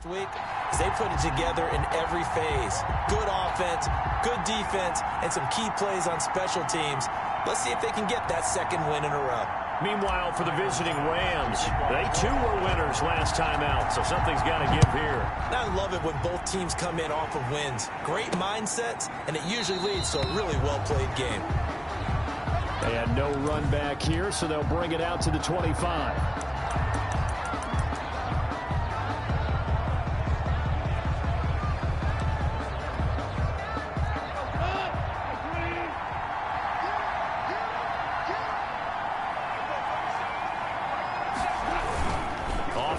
week is they put it together in every phase. Good offense, good defense, and some key plays on special teams. Let's see if they can get that second win in a row. Meanwhile, for the visiting Rams, they too were winners last time out, so something's got to give here. I love it when both teams come in off of wins. Great mindsets, and it usually leads to a really well-played game. And no run back here, so they'll bring it out to the 25.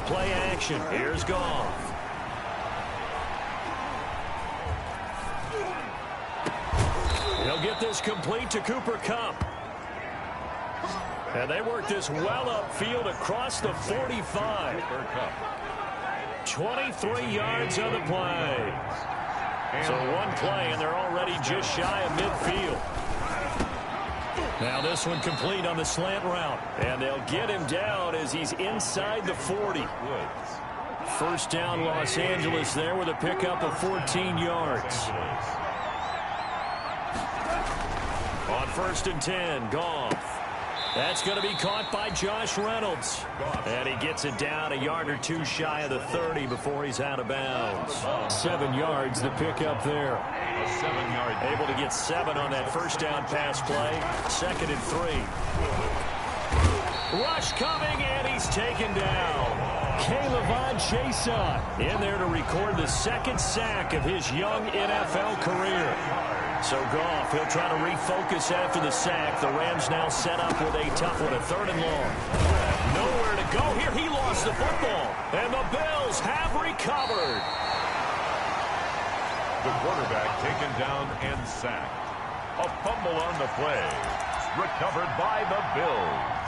Play action. Here's Goff. He'll get this complete to Cooper Kupp. And they work this well upfield across the 45. 23 yards on the play. So one play, and they're already just shy of midfield. Now this one complete on the slant route. And they'll get him down as he's inside the 40. First down Los Angeles there with a pickup of 14 yards. On 1st and 10, Goff. That's going to be caught by Josh Reynolds. And he gets it down a yard or two shy of the 30 before he's out of bounds. 7 yards the pickup there. Able to get 7 on that first down pass play. 2nd and 3. Rush coming, and he's taken down. Caleb Chason in there to record the 2nd sack of his young NFL career. So Goff, he'll try to refocus after the sack. The Rams now set up with a tough one, a 3rd and long. Nowhere to go here. He lost the football. And the Bills have recovered. The quarterback taken down and sacked. A fumble on the play. Recovered by the Bills.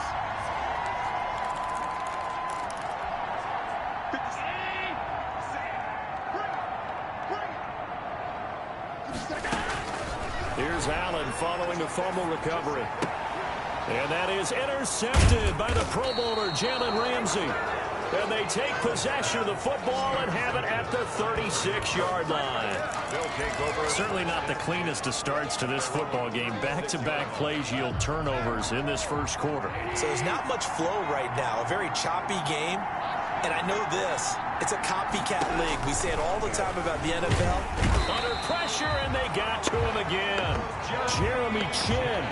Here's Allen following the fumble recovery. And that is intercepted by the Pro Bowler, Jalen Ramsey. And they take possession of the football and have it at the 36-yard line. They'll take over. Certainly not the cleanest of starts to this football game. Back-to-back plays yield turnovers in this first quarter. So there's not much flow right now. A very choppy game. And I know this. It's a copycat league. We say it all the time about the NFL. Under pressure, and they got to him again. Jeremy Chin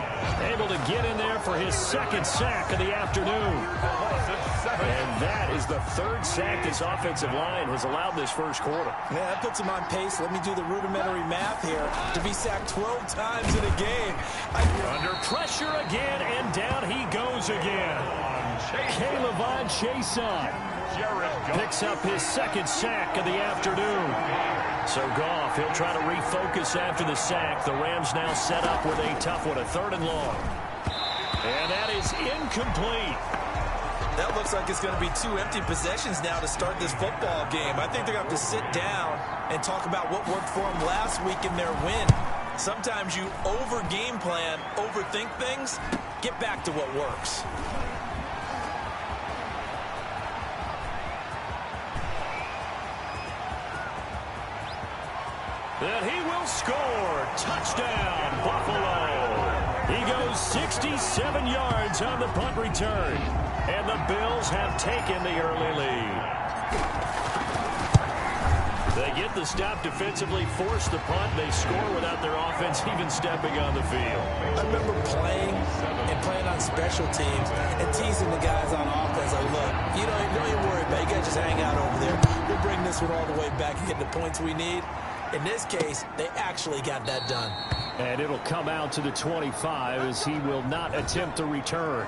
able to get in there for his 2nd sack of the afternoon. And that is the 3rd sack this offensive line has allowed this first quarter. Yeah, that puts him on pace. Let me do the rudimentary math here. To be sacked 12 times in a game. Under pressure again, and down he goes again. Caleb Chason picks up his 2nd sack of the afternoon. So Goff, he'll try to refocus after the sack. The Rams now set up with a tough one, a 3rd and long. And that is incomplete. That looks like it's going to be 2 empty possessions now to start this football game. I think they're going to have to sit down and talk about what worked for them last week in their win. Sometimes you over-game plan, overthink things. Get back to what works. And he will score. Touchdown, Buffalo. He goes 67 yards on the punt return. And the Bills have taken the early lead. They get the stop defensively, force the punt. They score without their offense even stepping on the field. I remember playing on special teams and teasing the guys on offense. Like, look, don't even worry about it. You guys just hang out over there. We'll bring this one all the way back and get the points we need. In this case, they actually got that done. And it'll come out to the 25 as he will not attempt to return.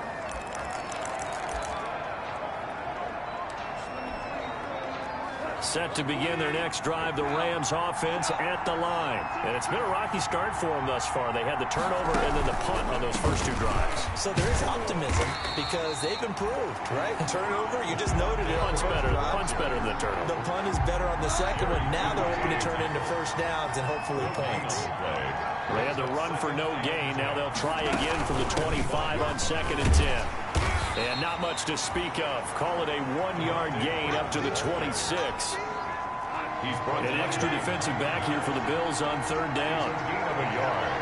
Set to begin their next drive, the Rams offense at the line. And it's been a rocky start for them thus far. They had the turnover and then the punt on those first 2 drives. So there is optimism because they've improved, right? Turnover, you just noted it. Punt's better than the turnover. The punt is better on the second one. Now they're hoping to turn into first downs and hopefully points. They had the run for no gain. Now they'll try again from the 25 on 2nd and 10. And not much to speak of. Call it a 1-yard gain up to the 26. An extra defensive back here for the Bills on third down. Gain of a yard.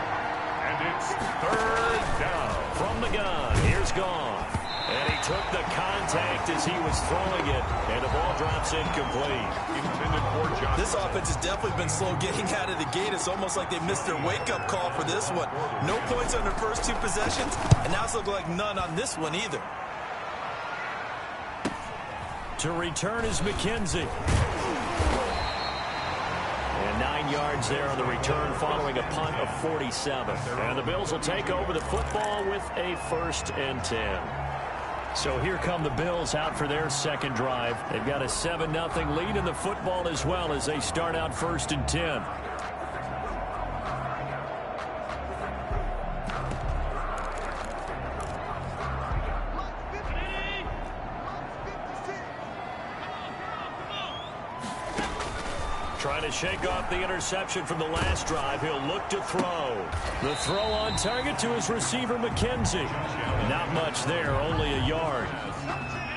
And it's third down. From the gun, here's Goff. And he took the contact as he was throwing it, and the ball drops incomplete. Intended for Johnson. This offense has definitely been slow getting out of the gate. It's almost like they missed their wake-up call for this one. No points on their first two possessions, and now it's looking like none on this one either. To return is McKenzie. And 9 yards there on the return following a punt of 47. And the Bills will take over the football with a 1st and 10. So here come the Bills out for their second drive. They've got a 7-0 lead in the football as well as they start out 1st and 10. Trying to shake off the interception from the last drive. He'll look to throw. The throw on target to his receiver, McKenzie. Not much there, only a yard.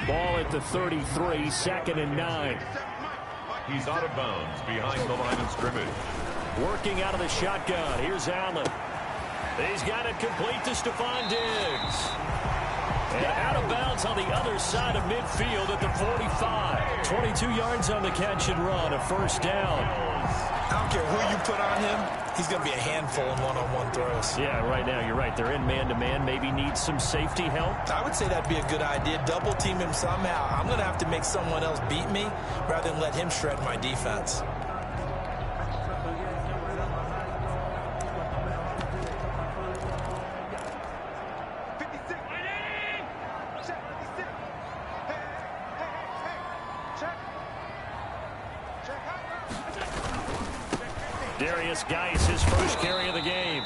Ball at the 33, 2nd and 9. He's out of bounds behind the line of scrimmage. Working out of the shotgun. Here's Allen. He's got it complete to Stephon Diggs. And out of bounds on the other side of midfield at the 45. 22 yards on the catch and run, a 1st down. I don't care who you put on him, he's going to be a handful in one-on-one throws. Yeah, right now, you're right. They're in man-to-man. Maybe needs some safety help. I would say that'd be a good idea. Double team him somehow. I'm going to have to make someone else beat me rather than let him shred my defense. Geis, his first carry of the game.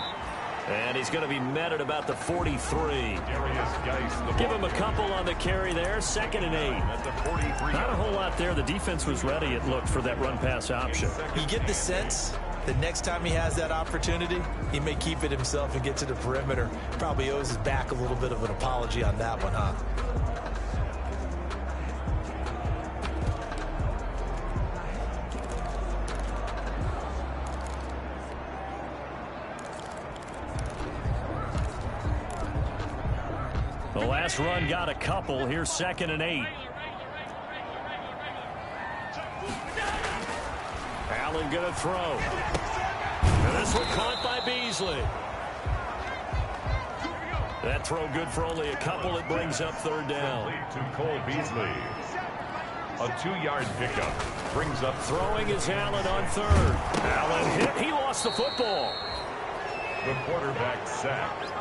And he's going to be met at about the 43. Give him a couple on the carry there. 2nd and 8. At the 43. Not a whole lot there. The defense was ready, it looked, for that run-pass option. You get the sense that next time he has that opportunity, he may keep it himself and get to the perimeter. Probably owes his back a little bit of an apology on that one, huh? The last run got a couple. Here's 2nd and 8. Allen going to throw. And this one caught by Beasley. That throw good for only a couple. It brings up 3rd down. To Cole Beasley. A 2-yard pickup brings up. Throwing is Allen on 3rd. Allen hit. He lost the football. The quarterback sacked.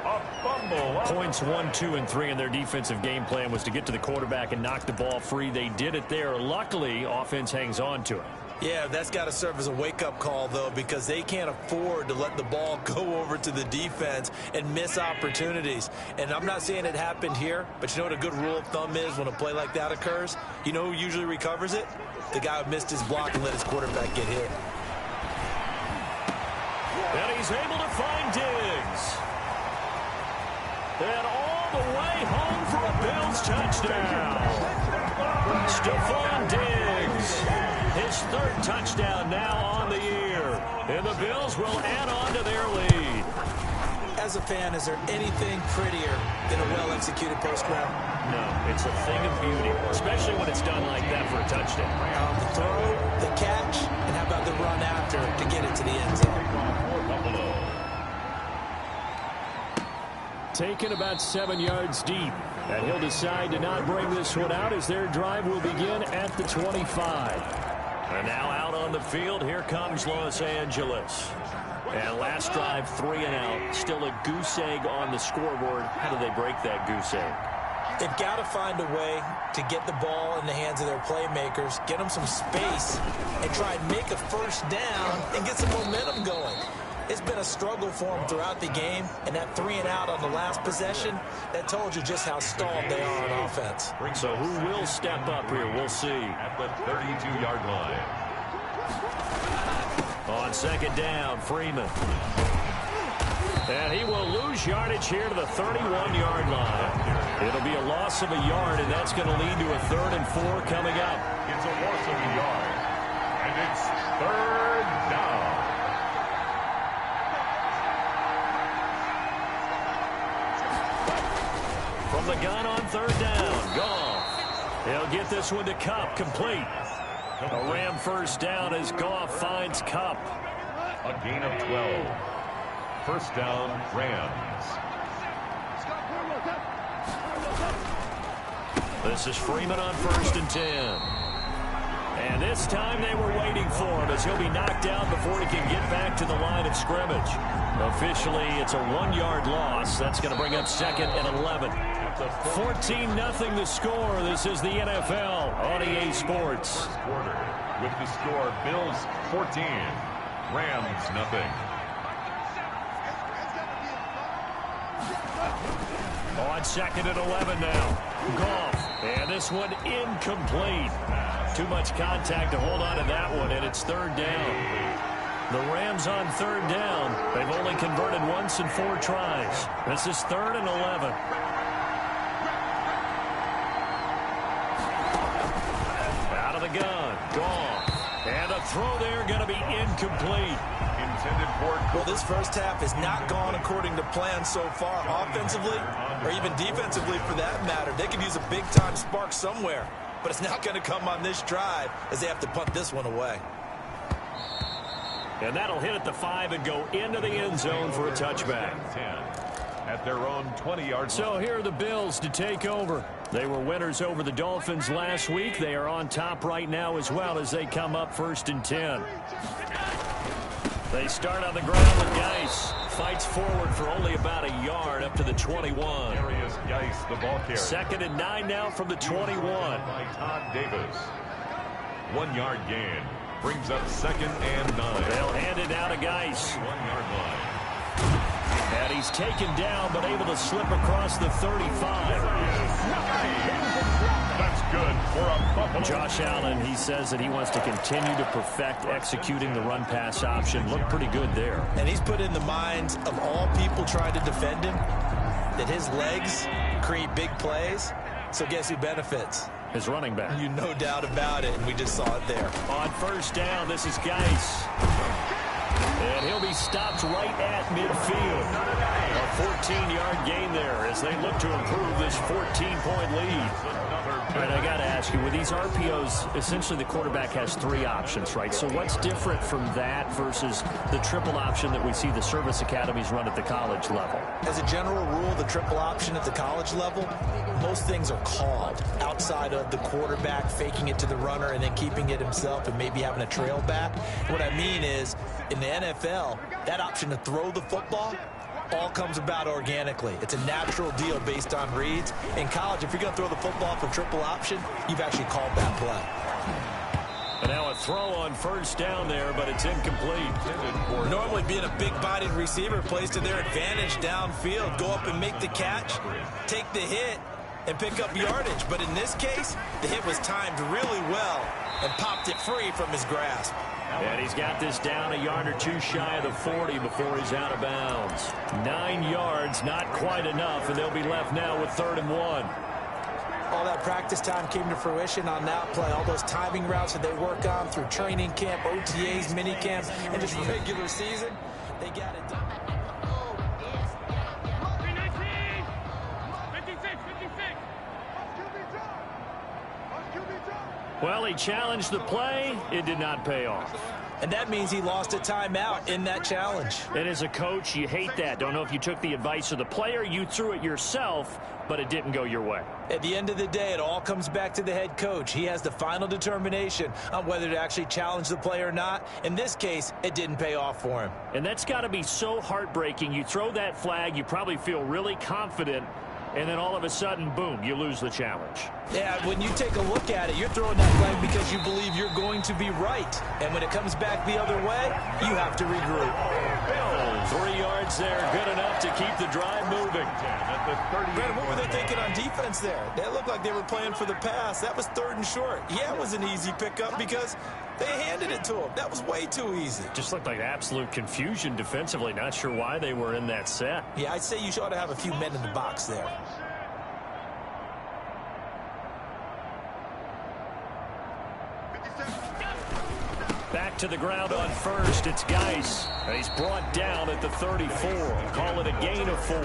A fumble. Points 1, 2, and 3 in their defensive game plan was to get to the quarterback and knock the ball free. They did it there. Luckily, offense hangs on to it. Yeah, that's got to serve as a wake-up call, though, because they can't afford to let the ball go over to the defense and miss opportunities. And I'm not saying it happened here, but you know what a good rule of thumb is when a play like that occurs? You know who usually recovers it? The guy who missed his block and let his quarterback get hit. And he's able to find Diggs. And all the way home for a Bills touchdown. Stephon Diggs, his 3rd touchdown now on the year. And the Bills will add on to their lead. As a fan, is there anything prettier than a well-executed post route? No, it's a thing of beauty, especially when it's done like that for a touchdown. The throw, the catch, and how about the run after to get it to the end zone? Taken about 7 yards deep. And he'll decide to not bring this one out as their drive will begin at the 25. And now out on the field, here comes Los Angeles. And last drive, 3 and out. Still a goose egg on the scoreboard. How do they break that goose egg? They've got to find a way to get the ball in the hands of their playmakers, get them some space, and try and make a 1st down and get some momentum going. It's been a struggle for them throughout the game, and that 3 and out on the last possession, that told you just how stalled they are on offense. So who will step up here? We'll see. At the 32-yard line. On 2nd down, Freeman. And he will lose yardage here to the 31-yard line. It'll be a loss of a yard, and that's going to lead to a 3rd and 4 coming up. It's a loss of a yard. And it's third down. From the gun on third down, Goff. He'll get this one to Kupp, complete. A Ram first down as Goff finds Kupp. A gain of 12. First down, Rams. This is Freeman on 1st and 10. And this time they were waiting for him as he'll be knocked down before he can get back to the line of scrimmage. Officially, it's a 1-yard loss. That's going to bring up 2nd and 11. 14-0 the score. This is the NFL on EA Sports. First quarter with the score, Bills 14, Rams nothing. On 2nd and 11 now. Goff. And this one incomplete. Too much contact to hold on to that one, and it's third down. The Rams on third down. They've only converted once in 4 tries. This is 3rd and 11. Out of the gun. Goff. And a throw there going to be incomplete. Intended for. Well, this first half has not gone according to plan so far, offensively or even defensively for that matter. They could use a big-time spark somewhere, but it's not going to come on this drive as they have to punt this one away. And that'll hit at the 5 and go into the end zone for a touchback. 10 at their own 20-yard. So here are the Bills to take over. They were winners over the Dolphins last week. They are on top right now as well as they come up 1st and 10. They start on the ground with Geis. Fights forward for only about a yard up to the 21. Darius Geis, the ball carrier. 2nd and 9 now from the 21. By Todd Davis. 1-yard gain. Brings up 2nd and 9. They'll hand it out to Geis. 1-yard line. And he's taken down but able to slip across the 35. That's good for a Buffalo. Josh Allen, he says that he wants to continue to perfect executing the run-pass option. Looked pretty good there. And he's put in the minds of all people trying to defend him that his legs create big plays. So guess who benefits? His running back. You no doubt about it, and we just saw it there. On first down, this is Geis. And he'll be stopped right at midfield. A 14-yard gain there as they look to improve this 14-point lead. All right, I got to ask you, with these RPOs, essentially the quarterback has 3 options, right? So what's different from that versus the triple option that we see the service academies run at the college level? As a general rule, the triple option at the college level, most things are called outside of the quarterback faking it to the runner and then keeping it himself and maybe having a trail back. What I mean is, in the NFL, that option to throw the football all comes about organically. It's a natural deal based on reads. In college, if you're going to throw the football for triple option, you've actually called that play. And now a throw on first down there, but it's incomplete. Normally being a big-bodied receiver plays to their advantage downfield. Go up and make the catch, take the hit, and pick up yardage. But in this case, the hit was timed really well and popped it free from his grasp. And he's got this down a yard or 2 shy of the 40 before he's out of bounds. 9 yards, not quite enough, and they'll be left now with 3rd and 1. All that practice time came to fruition on that play. All those timing routes that they work on through training camp, OTAs, mini camps, and just regular season, they got it done. Well, he challenged the play. It did not pay off. And that means he lost a timeout in that challenge. And as a coach, you hate that. Don't know if you took the advice of the player, you threw it yourself, but it didn't go your way. At the end of the day, it all comes back to the head coach. He has the final determination on whether to actually challenge the play or not. In this case, it didn't pay off for him. And that's got to be so heartbreaking. You throw that flag, you probably feel really confident, and then all of a sudden, boom, you lose the challenge. Yeah, when you take a look at it, you're throwing that flag because you believe you're going to be right. And when it comes back the other way, you have to regroup. 3 yards there, good enough to keep the drive moving. Brad, what were they thinking on defense there? They looked like they were playing for the pass. That was 3rd and short. Yeah, it was an easy pickup because they handed it to him. That was way too easy. Just looked like absolute confusion defensively. Not sure why they were in that set. Yeah, I'd say you ought to have a few men in the box there. Back to the ground on first. It's Geis. He's brought down at the 34. Call it a gain of 4.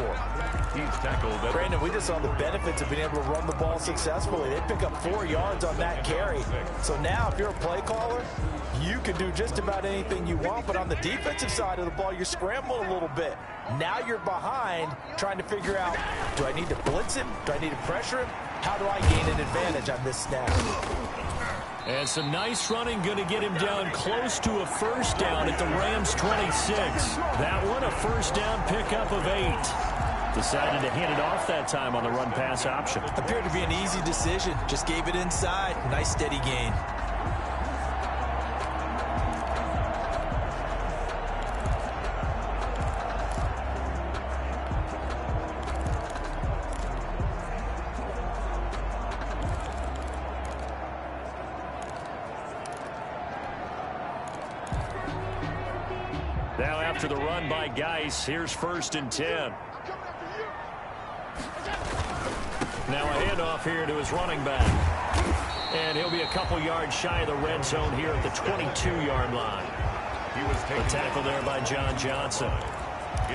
He's tackled. Brandon, we just saw the benefits of being able to run the ball successfully. They pick up 4 yards on that carry. So now if you're a play caller, you can do just about anything you want. But on the defensive side of the ball, you're scrambling a little bit. Now you're behind trying to figure out, do I need to blitz him? Do I need to pressure him? How do I gain an advantage on this snap? And some nice running, going to get him down close to a first down at the Rams 26. That one, a first down pickup of 8. Decided to hand it off that time on the run-pass option. Appeared to be an easy decision. Just gave it inside. Nice steady gain. Now after the run by Geis, here's 1st and 10. Now a handoff here to his running back. And he'll be a couple yards shy of the red zone here at the 22-yard line. A tackle there by John Johnson.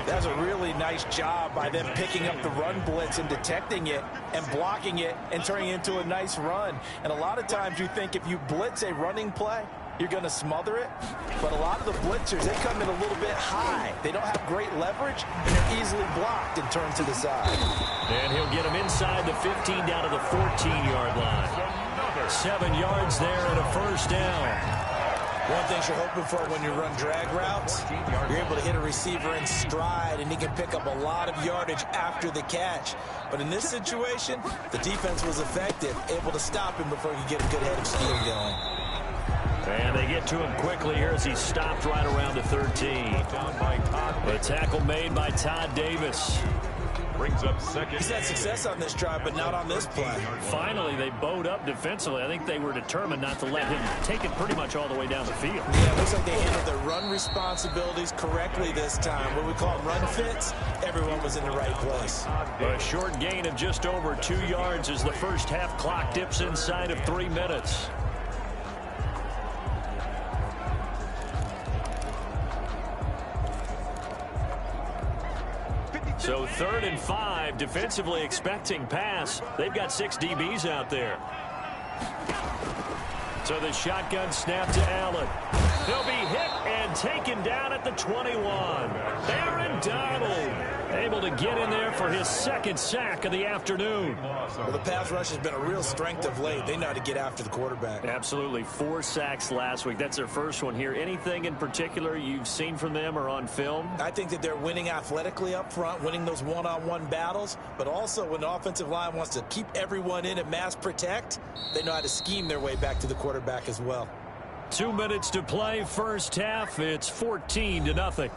That's a really nice job by them picking up the run blitz and detecting it and blocking it and turning it into a nice run. And a lot of times you think if you blitz a running play, you're going to smother it. But a lot of the blitzers, they come in a little bit high. They don't have great leverage, and they're easily blocked and turned to the side. And he'll get him inside the 15 down to the 14-yard line. 7 yards there and a first down. One thing you're hoping for when you run drag routes, you're able to hit a receiver in stride, and he can pick up a lot of yardage after the catch. But in this situation, the defense was effective, able to stop him before he could get a good head of steam going. And they get to him quickly here as he stopped right around the 13. A tackle made by Todd Davis. Brings up second. He's had success on this drive, but not on this play. Finally, they bowed up defensively. I think they were determined not to let him take it pretty much all the way down the field. Yeah, it looks like they handled their run responsibilities correctly this time. What we call run fits, everyone was in the right place. A short gain of just over 2 yards as the first half clock dips inside of 3 minutes. So 3rd and 5, defensively expecting pass. They've got 6 DBs out there. So the shotgun snap to Allen. He'll be hit and taken down at the 21. Aaron Donald able to get in there for his 2nd sack of the afternoon. Well, the pass rush has been a real strength of late. They know how to get after the quarterback. Absolutely. 4 sacks last week. That's their first one here. Anything in particular you've seen from them or on film? I think that they're winning athletically up front, winning those one-on-one battles, but also when the offensive line wants to keep everyone in and mass protect, they know how to scheme their way back to the quarterback as well. 2 minutes to play, first half. It's 14-0.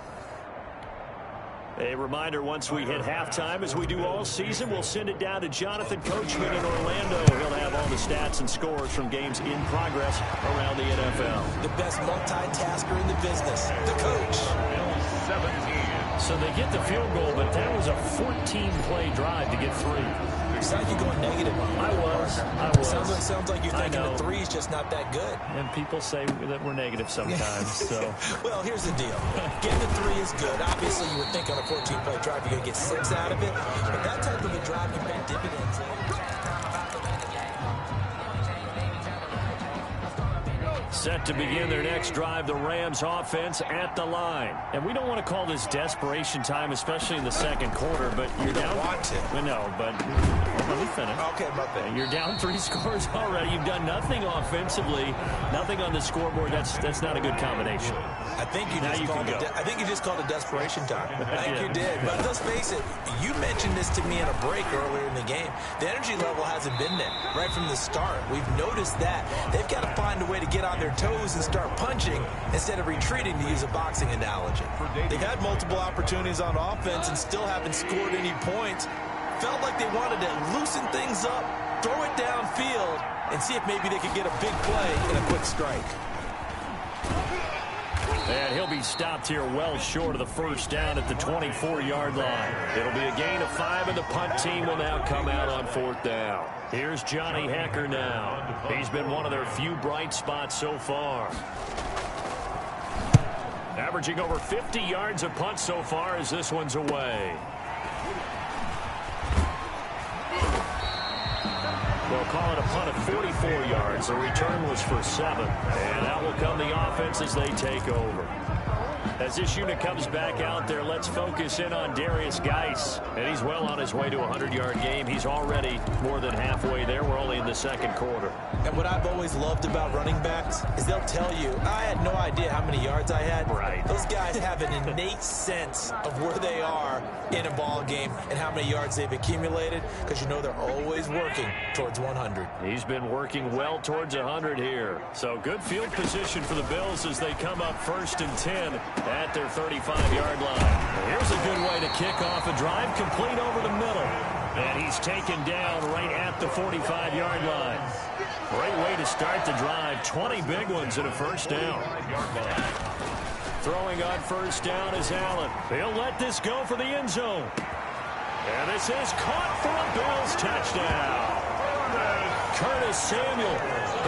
A reminder, once we hit halftime, as we do all season, we'll send it down to Jonathan Coachman in Orlando. He'll have all the stats and scores from games in progress around the NFL. The best multitasker in the business, the coach. 17. So they get the field goal, but that was a 14-play drive to get 3. It's like you're going negative. I was. Sounds like you're thinking the 3 is just not that good. And people say that we're negative sometimes. So, well, here's the deal. Getting the 3 is good. Obviously, you would think on a 14-play drive you're going to get 6 out of it. But that type of a drive can pay dividends later. Set to begin their next drive, the Rams offense at the line. And we don't want to call this desperation time, especially in the second quarter, but you're down. Want to. We know, but let me finish. Okay, my bad. You're down 3 scores already. You've done nothing offensively, nothing on the scoreboard. That's not a good combination. I think you just called it desperation time. I think you did. But let's face it, you mentioned this to me in a break earlier in the game. The energy level hasn't been there right from the start. We've noticed that. They've got to find a way to get on their toes and start punching instead of retreating, to use a boxing analogy. They've had multiple opportunities on offense and still haven't scored any points. Felt like they wanted to loosen things up, throw it downfield, and see if maybe they could get a big play in a quick strike. And he'll be stopped here well short of the first down at the 24-yard line. It'll be a gain of 5, and the punt team will now come out on 4th down. Here's Johnny Hekker now. He's been one of their few bright spots so far. averaging over 50 yards a punt so far as this one's away. They'll call it a punt of 44 yards. The return was for 7. And out will come the offense as they take over. As this unit comes back out there, let's focus in on Darius Geis. And he's well on his way to a 100-yard game. He's already more than halfway there. We're only in the second quarter. And what I've always loved about running backs is they'll tell you, I had no idea how many yards I had. Right. Those guys have an innate sense of where they are in a ball game and how many yards they've accumulated, because you know they're always working towards 100. He's been working well towards 100 here. So good field position for the Bills as they come up 1st and 10 at their 35-yard line. Here's a good way to kick off a drive, complete over the middle. And he's taken down right at the 45-yard line. Great way to start the drive. 20 big ones and a first down. Throwing on first down is Allen. He'll let this go for the end zone. And this is caught for a Bills touchdown. Curtis Samuel,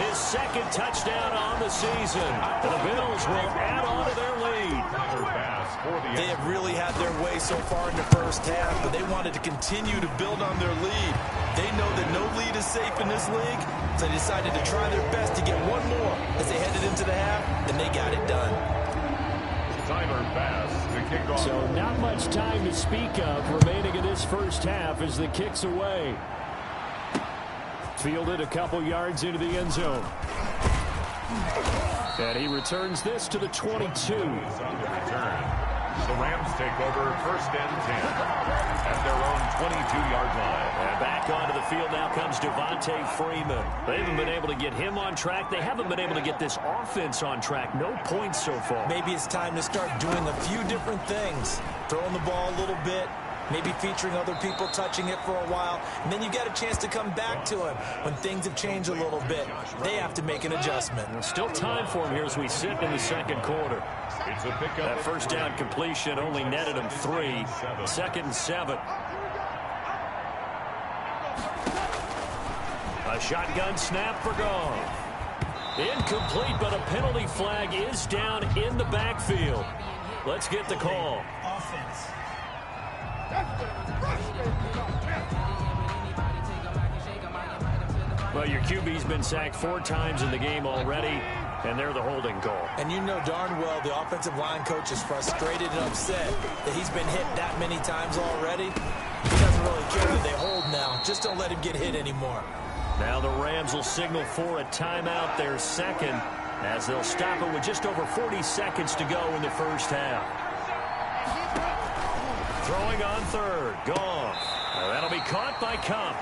his second touchdown on the season. And the Bills will add on to their lead. They have really had their way so far in the first half, but they wanted to continue to build on their lead. They know that no lead is safe in this league, so they decided to try their best to get one more as they headed into the half, and they got it done. Timer pass to kick off. So not much time to speak of remaining in this first half as the kick's away. Fielded a couple yards into the end zone. And he returns this to the 22. The Rams take over 1st and 10 at their own 22-yard line. And back onto the field now comes Devontae Freeman. They haven't been able to get him on track. They haven't been able to get this offense on track. No points so far. Maybe it's time to start doing a few different things. Throwing the ball a little bit, maybe featuring other people touching it for a while, and then you get a chance to come back to him when things have changed a little bit. They have to make an adjustment. Still time for him here as we sit in the second quarter. That first down completion only netted him 3. 2nd and 7. A shotgun snap for Goff. Incomplete, but a penalty flag is down in the backfield. Let's get the call. Offense. Well, your QB's been sacked 4 times in the game already, and they're the holding call. And you know darn well the offensive line coach is frustrated and upset that he's been hit that many times already. He doesn't really care that they hold now. Just don't let him get hit anymore. Now the Rams will signal for a timeout, their second, as they'll stop it with just over 40 seconds to go in the first half. Throwing on 3rd. Goff. That'll be caught by Cup.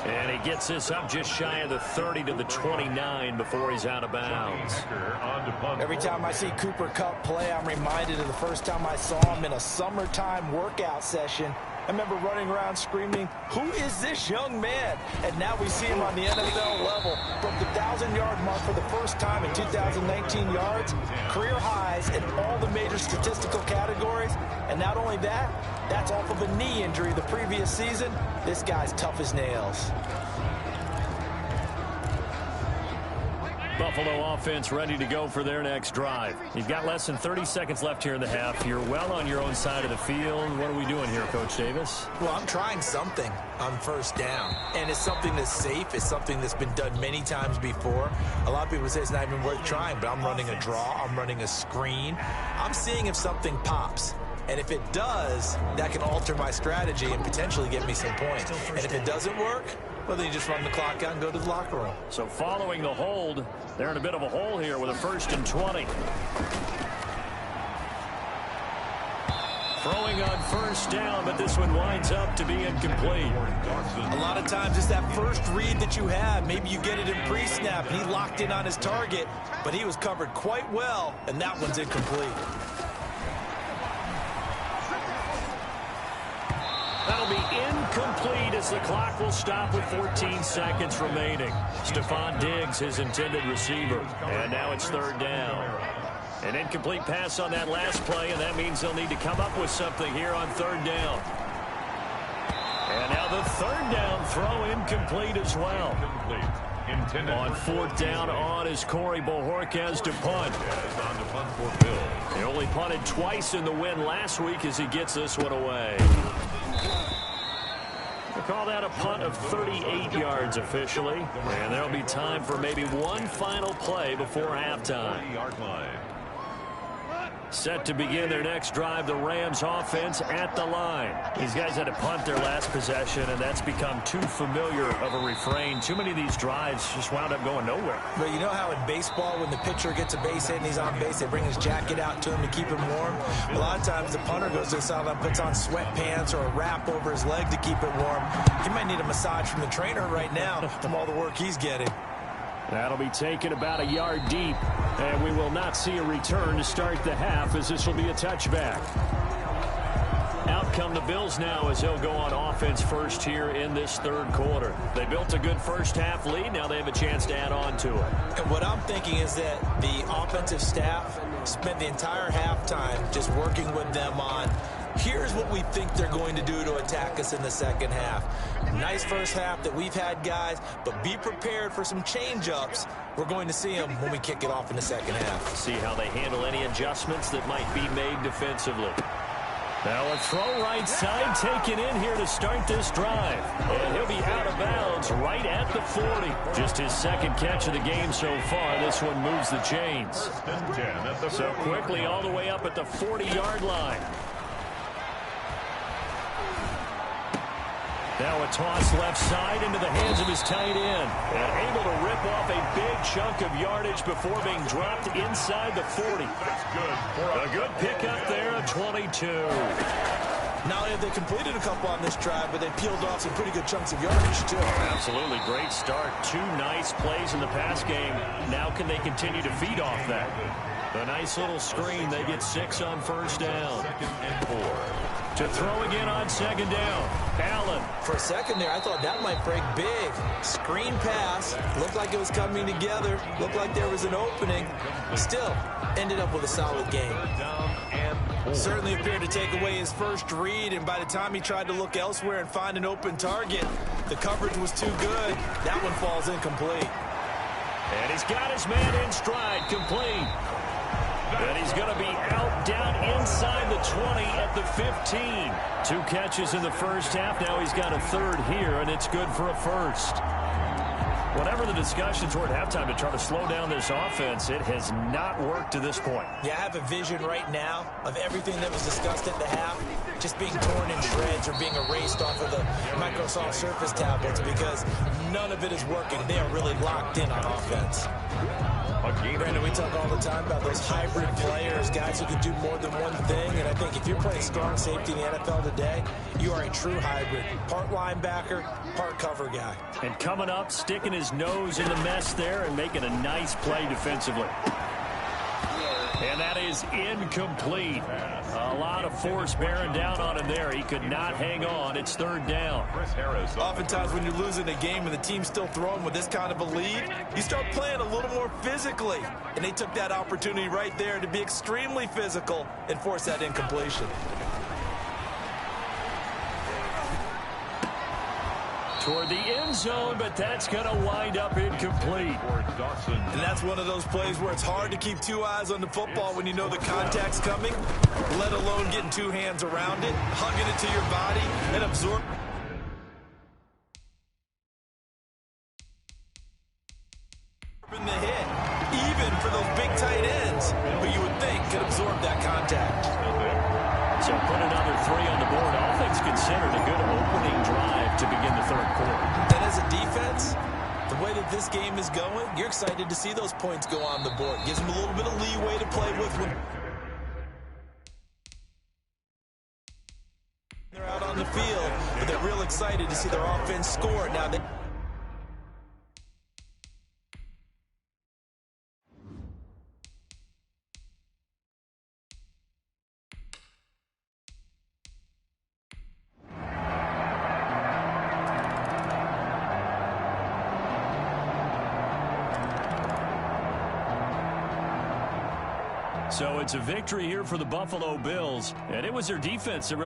And he gets this up just shy of the 30 to the 29 before he's out of bounds. Every time I see Cooper Kupp play, I'm reminded of the first time I saw him in a summertime workout session. I remember running around screaming, "Who is this young man?" And now we see him on the NFL level. Broke the 1,000-yard mark for the first time in 2019 yards. Career highs in all the major statistical categories. And not only that, that's off of a knee injury the previous season. This guy's tough as nails. Buffalo offense ready to go for their next drive. You've got less than 30 seconds left here in the half. You're well on your own side of the field. What are we doing here, Coach Davis? Well, I'm trying something on first down. And it's something that's safe. It's something that's been done many times before. A lot of people say it's not even worth trying, but I'm running a draw. I'm running a screen. I'm seeing if something pops. And if it does, that can alter my strategy and potentially get me some points. And if it doesn't work, well, then you just run the clock out and go to the locker room. So following the hold, they're in a bit of a hole here with a 1st and 20. Throwing on first down, but this one winds up to be incomplete. A lot of times it's that first read that you have. Maybe you get it in pre-snap, and he locked in on his target, but he was covered quite well, and that one's incomplete. That'll be incomplete as the clock will stop with 14 seconds remaining. Stephon Diggs, his intended receiver. And now it's 3rd down. An incomplete pass on that last play, and that means they'll need to come up with something here on 3rd down. And now the 3rd down throw incomplete as well. On fourth down on is Corey Bojorquez to punt. On to punt for Bills. He only punted twice in the win last week as he gets this one away. We'll call that a punt of 38 yards officially. And there'll be time for maybe one final play before halftime. 40-yard line. Set to begin their next drive, the Rams offense at the line. These guys had to punt their last possession, and that's become too familiar of a refrain. Too many of these drives just wound up going nowhere. But you know how in baseball, when the pitcher gets a base hit and he's on base, they bring his jacket out to him to keep him warm? A lot of times the punter goes to the sideline, puts on sweatpants or a wrap over his leg to keep it warm. He might need a massage from the trainer right now from all the work he's getting. That'll be taken about a yard deep, and we will not see a return to start the half as this will be a touchback. Out come the Bills now as they'll go on offense first here in this third quarter. They built a good first half lead. Now they have a chance to add on to it. And what I'm thinking is that the offensive staff spent the entire halftime just working with them on here's what we think they're going to do to attack us in the second half. Nice first half that we've had, guys, but be prepared for some change-ups. We're going to see them when we kick it off in the second half. See how they handle any adjustments that might be made defensively. Now a throw right side taken in here to start this drive. And he'll be out of bounds right at the 40. Just his second catch of the game so far. This one moves the chains. So quickly all the way up at the 40-yard line. Now a toss left side into the hands of his tight end. And able to rip off a big chunk of yardage before being dropped inside the 40. That's good. A good pickup there at 22. Not only have they completed a couple on this drive, but they peeled off some pretty good chunks of yardage, too. Absolutely. Great start. Two nice plays in the pass game. Now can they continue to feed off that? A nice little screen. They get 6 on first down. 2nd and 4. To throw again on second down. Allen. For a second there, I thought that might break big. Screen pass. Looked like it was coming together. Looked like there was an opening. Still, ended up with a solid game. Certainly appeared to take away his first read, and by the time he tried to look elsewhere and find an open target, the coverage was too good. That one falls incomplete. And he's got his man in stride, complete. And he's going to be out down inside the 20 at the 15. 2 catches in the first half. Now he's got a third here, and it's good for a first. Whatever the discussion toward halftime to try to slow down this offense, it has not worked to this point. Yeah, I have a vision right now of everything that was discussed at the half just being torn in shreds or being erased off of the Microsoft Surface tablets because none of it is working. They are really locked in on offense. Brandon, we talk all the time about those hybrid players, guys who can do more than one thing, and I think if you're playing strong safety in the NFL today, you are a true hybrid. Part linebacker, part cover guy. And coming up, sticking his nose in the mess there and making a nice play defensively. And that is incomplete. A lot of force bearing down on him there. He could not hang on. It's third down. Oftentimes when you're losing a game and the team's still throwing with this kind of a lead, you start playing a little more physically. And they took that opportunity right there to be extremely physical and force that incompletion. Toward the end zone, but that's going to wind up incomplete. And that's one of those plays where it's hard to keep 2 eyes on the football when you know the contact's coming, let alone getting 2 hands around it, hugging it to your body, and absorb. The hit, even for those big tight ends, who you would think could absorb that contact. So put another 3 on the board. All things considered, a good opening drive to begin the third quarter. And as a defense, the way that this game is going, you're excited to see those points go on the board. Gives them a little bit of leeway to play with when they're out on the field, but they're real excited to see their offense score. Now they So it's a victory here for the Buffalo Bills, and it was their defense that